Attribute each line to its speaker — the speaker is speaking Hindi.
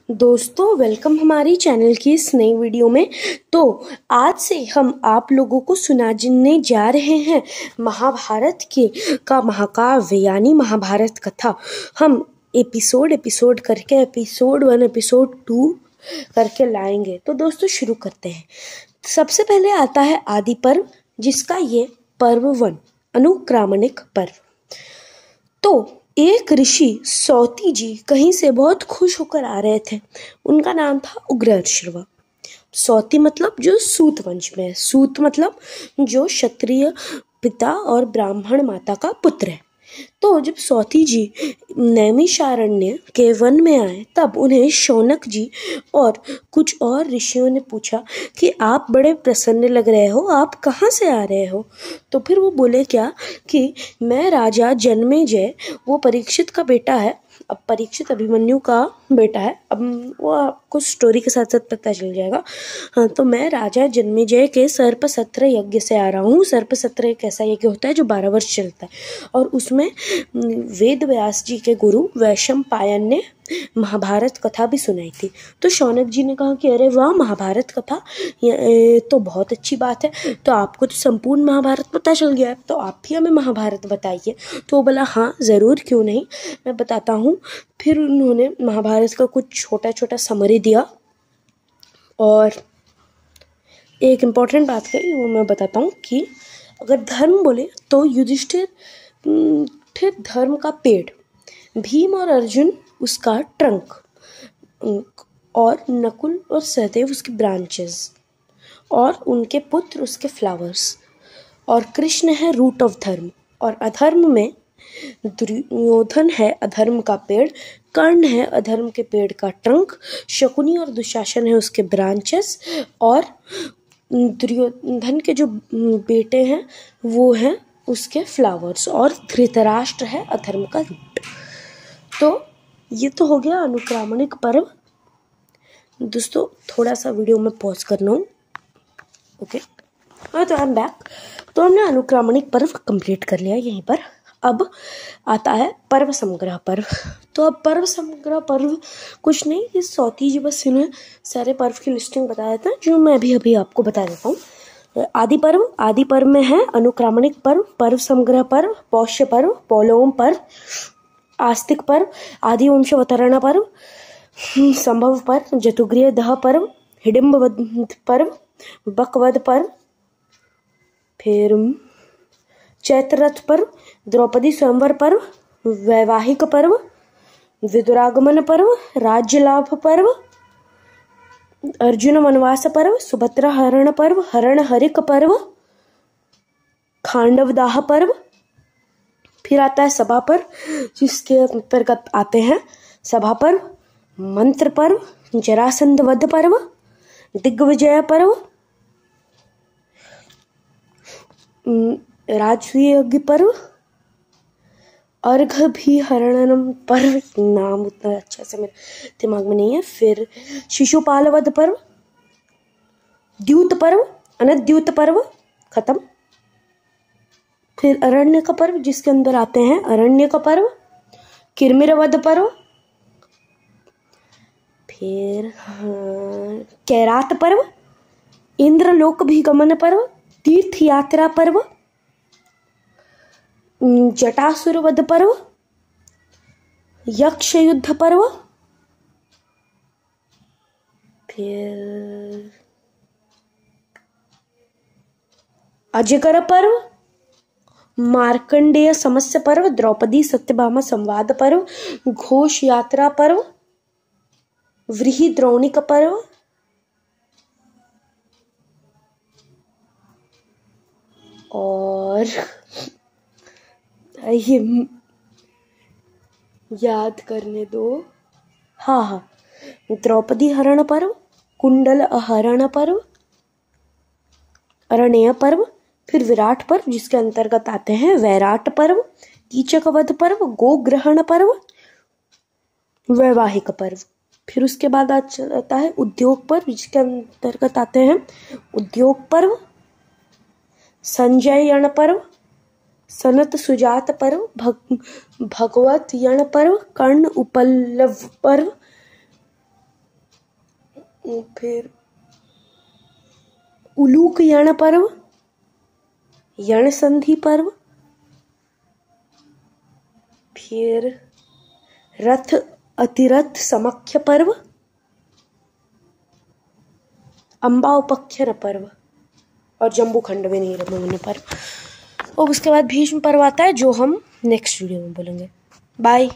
Speaker 1: दोस्तों वेलकम हमारी चैनल की इस नई वीडियो में। तो आज से हम आप लोगों को सुनाने जा रहे हैं महाभारत का महाकाव्य यानी महाभारत कथा। हम एपिसोड करके एपिसोड 1 एपिसोड 2 करके लाएंगे। तो दोस्तों शुरू करते हैं। सबसे पहले आता है आदि पर्व, जिसका ये पर्व 1 अनुक्रामणिक पर्व। तो एक ऋषि सौती जी कहीं से बहुत खुश होकर आ रहे थे। उनका नाम था उग्रश्रवा। सौती मतलब जो सूत वंश में है, सूत मतलब जो क्षत्रिय पिता और ब्राह्मण माता का पुत्र है। तो जब सौती जी नैमिषारण्य के वन में आए तब उन्हें शौनक जी और कुछ और ऋषियों ने पूछा कि आप बड़े प्रसन्न लग रहे हो, आप कहाँ से आ रहे हो। तो फिर वो बोले क्या कि मैं राजा जन्मेजय, वो परीक्षित का बेटा है। अब परीक्षित अभिमन्यु का बेटा है। अब वो आपको स्टोरी के साथ साथ पता चल जाएगा। हाँ, तो मैं राजा जन्मेजय के सर्प सत्र यज्ञ से आ रहा हूँ। सर्प सत्र एक ऐसा यज्ञ होता है जो 12 वर्ष चलता है और उसमें वेद व्यास जी के गुरु वैशंपायन ने महाभारत कथा भी सुनाई थी। तो शौनक जी ने कहा कि अरे वाह, महाभारत कथा तो बहुत अच्छी बात है। तो आपको तो संपूर्ण महाभारत पता चल गया है, तो आप भी हमें महाभारत बताइए। तो वो बोला हाँ ज़रूर, क्यों नहीं, मैं बताता हूँ। फिर उन्होंने महाभारत का कुछ छोटा छोटा समरी दिया और एक इम्पॉर्टेंट बात कही वो मैं बताता हूँ कि अगर धर्म बोले तो युधिष्ठिर धर्म का पेड़, भीम और अर्जुन उसका ट्रंक और नकुल और सहदेव उसके ब्रांचेस और उनके पुत्र उसके फ्लावर्स, और कृष्ण है रूट ऑफ धर्म। और अधर्म में दुर्योधन है अधर्म का पेड़, कर्ण है अधर्म के पेड़ का ट्रंक, शकुनी और दुशासन है उसके ब्रांचेस, और दुर्योधन के जो बेटे हैं वो हैं उसके फ्लावर्स, और धृतराष्ट्र है अधर्म का रूट। तो ये तो हो गया अनुक्रामणिक पर्व। दोस्तों थोड़ा सा वीडियो में पॉज करना हूँ। ओके, तो आई एम बैक। तो हमने अनुक्रामणिक पर्व कंप्लीट कर लिया यहीं पर। अब आता है पर्व संग्रह पर्व। तो अब पर्व संग्रह पर्व कुछ नहीं, इस सौती जी बस इन्हें सारे पर्व की लिस्टिंग बता देते हैं जो मैं अभी आपको बता देता हूँ। आदि पर्व में है अनुक्रामणिक पर्व, पर्व संग्रह पर्व, पौष्य पर्व, पौलोम पर्व, आस्तिक पर्व, आदि वंशावतरण पर्व, संभव पर्व, जतुगृह दह पर्व, हिडिंब वध पर्व, बकवध पर्व, फिर चैत्ररथ पर्व, द्रौपदी स्वयंवर पर्व, वैवाहिक पर्व, विदुरागमन पर्व, राज्य लाभ पर्व, अर्जुन वनवास पर्व, सुभद्रा हरण पर्व, हरण हरिक पर्व, खांडवदाह पर्व। फिर आता है सभा पर्व, जिसके अंतर्गत आते हैं सभा पर्व, मंत्र पर्व, जरासंध वध पर्व, दिग्विजय पर्व, राजसूय पर्व, अर्घ भी हरणम पर्व, नाम उतना अच्छा से मेरे दिमाग में नहीं है। फिर शिशुपाल वध पर्व, द्यूत पर्व, अनद्यूत पर्व, खत्म। फिर अरण्य का पर्व, जिसके अंदर आते हैं अरण्य का पर्व, किरमिर वध पर्व, फिर कैरात पर्व, इंद्रलोक भी गमन पर्व, तीर्थ यात्रा पर्व, जटासुर वध पर्व, यक्ष युद्ध पर्व, फिर अजगर पर्व, मार्कंडेय समस्य पर्व, द्रौपदी सत्यभामा संवाद पर्व, घोष यात्रा पर्व, व्रीहि द्रोणिक पर्व, और ये याद करने दो, हाँ, द्रौपदी हरण पर्व, कुंडल अहरण पर्व, अरणेय पर्व, फिर विराट पर्व, जिसके अंतर्गत आते हैं वैराट पर्व, कीचक वध पर्व, गोग्रहण पर्व, वैवाहिक पर्व। फिर उसके बाद आता है उद्योग पर्व, जिसके अंतर्गत आते हैं उद्योग पर्व, संजयण पर्व, सनत सुजात पर्व, भगवत यण पर्व, कर्ण उपलव पर्व, फिर उलूक यण पर्व, यण संधि पर्व, फिर रथ अतिरथ समख्य पर्व, अम्बा उपख्यर पर्व और जम्बू खंडवे नीरमोहन पर्व। और उसके बाद भीष्म पर्व आता है जो हम नेक्स्ट वीडियो में बोलेंगे। बाय।